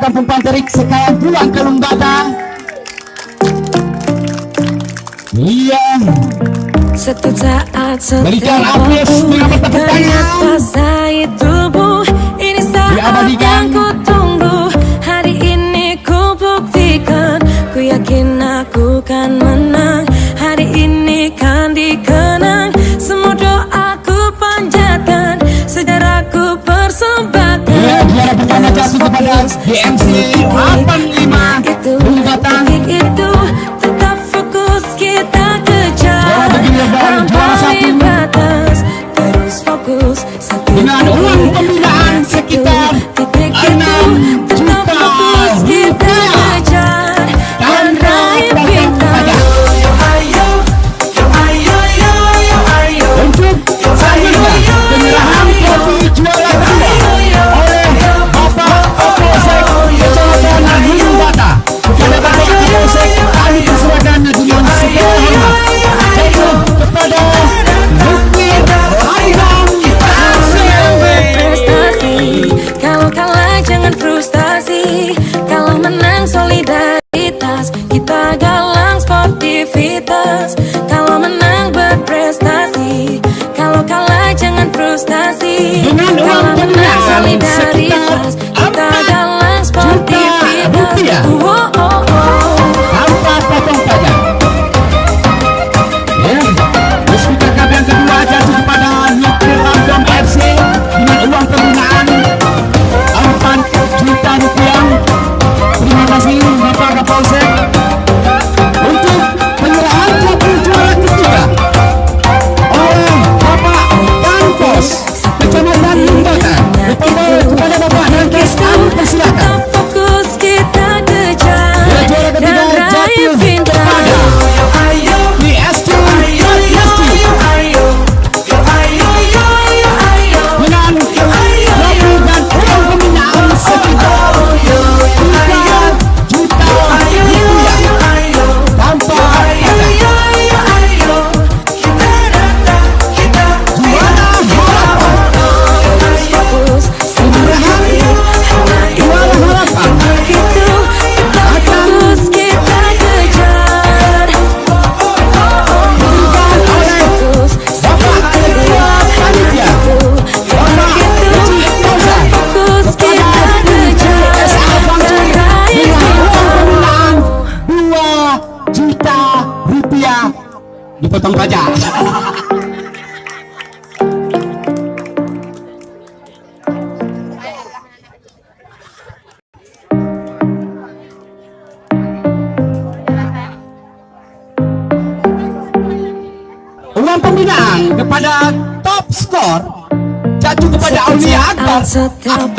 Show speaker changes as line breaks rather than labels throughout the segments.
Kampung Panterik sekarang pulang ke lembaga. Iya.
Setiap saat,
Berikan
setiap
aplaus dengan
waktu,
tepuk tangan.
basahi tubuh. Ini saat
Diabadikan.
yang ku tunggu. Hari ini ku buktikan, ku yakin aku kan menang. Hari ini kan dikenang, semua doaku panjatkan, sejarahku persembahkan.
Iya, juara pertama jatuh kepada DMC 85 Bungkatan.
Itu tetap fokus kita kejar.
Juara satu
batas, terus fokus satu
dengan uang pembinaan sekitar 6 juta rupiah dan raih bintang. Untuk selanjutnya penyerahan trofi juara kedua oleh Bapak Kapolsek Kecamatan Gunung Bata kepada Bapak Kapolsek kami persilakan dengan segala hormat, yaitu kepada Lutfi Raihan
prestasi. Kalau kalah jangan frustasi, kalau menang solidaritas, kita galang sportivitas. Kalau menang berprestasi, kalau kalah jangan frustasi,
dengan uang
kalau menang
pembinaan
solidaritas, kita galang sportivitas.
rupiah tanpa potong pajak. Ya, Puspita Cup yang kedua jatuh kepada Nuklir Lampung FC dengan uang pembinaan 4 juta rupiah. Terima kasih Bapak Kapolsek. Untuk penyerahan trofi juara ketiga oleh Bapak Danpos Kecamatan Lembaga kepada Bapak Dankes, kami persilakan.
fokus kita kejar
Ya, juara ketiga
dan raih
jatuh
bintang.
kepada PSC dengan trofi dan uang pembinaan sekitar 3 juta rupiah tanpa pajak. Juara harapan,
Fokus
penyerahan juara harapan
itu tetap fokus kita kejar.
diberikan oleh
Fokus
Bapak Ketua Panitia Bapak Haji Fauzan
fokus kita kejar
PSA Bangkit
dan raih
dengan uang
bintang.
pembinaan 2 juta rupiah dipotong pajak. Uang pembinaan kepada top skor jatuh kepada Aulia Akbar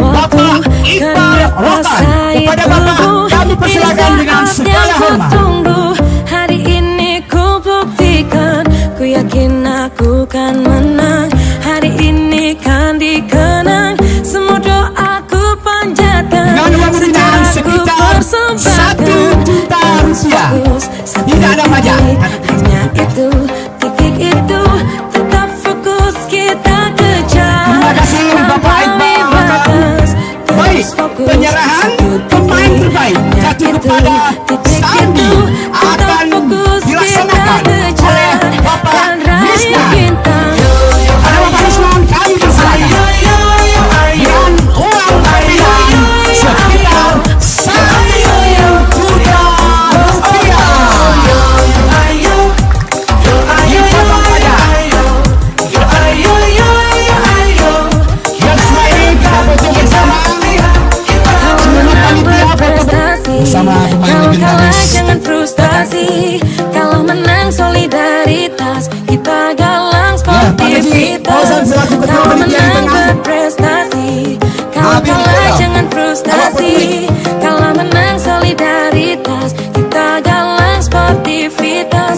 Bapak Iqbal Rokan. Kepada Bapak kami persilakan dengan segala hormat.
Hari ini ku buktikan, ku yakin aku kan menang. Hari ini kan dikenang, semua doaku panjatkan,
Dengan uang pembinaan sekitar 1 juta rupiah. Tidak ada pajak.
Hanya itu, titik itu, tetap fokus kita kejar.
Terima kasih Bapak Iqbal Rokan. Baik, penyerahan pemain terbaik jatuh kepada Sandi akan dilaksanakan oleh Bapak Nisnan. Ada Bapak Nisnan, kami persilakan dengan uang pembinaan sekitar 1 juta rupiah dipotong pajak. Dan setelah ini kita foto bersama seluruh panitia foto bersama pemain
Kalau kalah
legendaris.
jangan frustasi, kalau menang solidaritas, kita galang
Pak Haji Fauzan
sportivitas.
selaku ketua
Kalau
panitia
menang
setengah.
berprestasi, kalau
Habis
kalah
itu,
jangan frustasi, kalau menang solidaritas, kita galang sportivitas.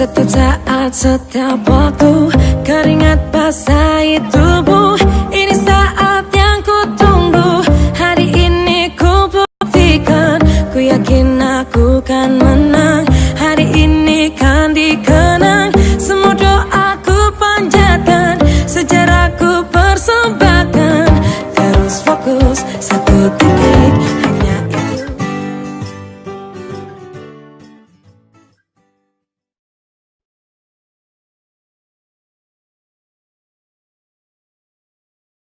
Setiap saat, setiap waktu, keringat basahi tubuh. Ini saat yang ku tunggu. Hari ini ku buktikan, ku yakin aku kan menang. Hari ini kan dikenang, semua doaku panjatkan, sejarahku persembahkan. Terus fokus, satu titik.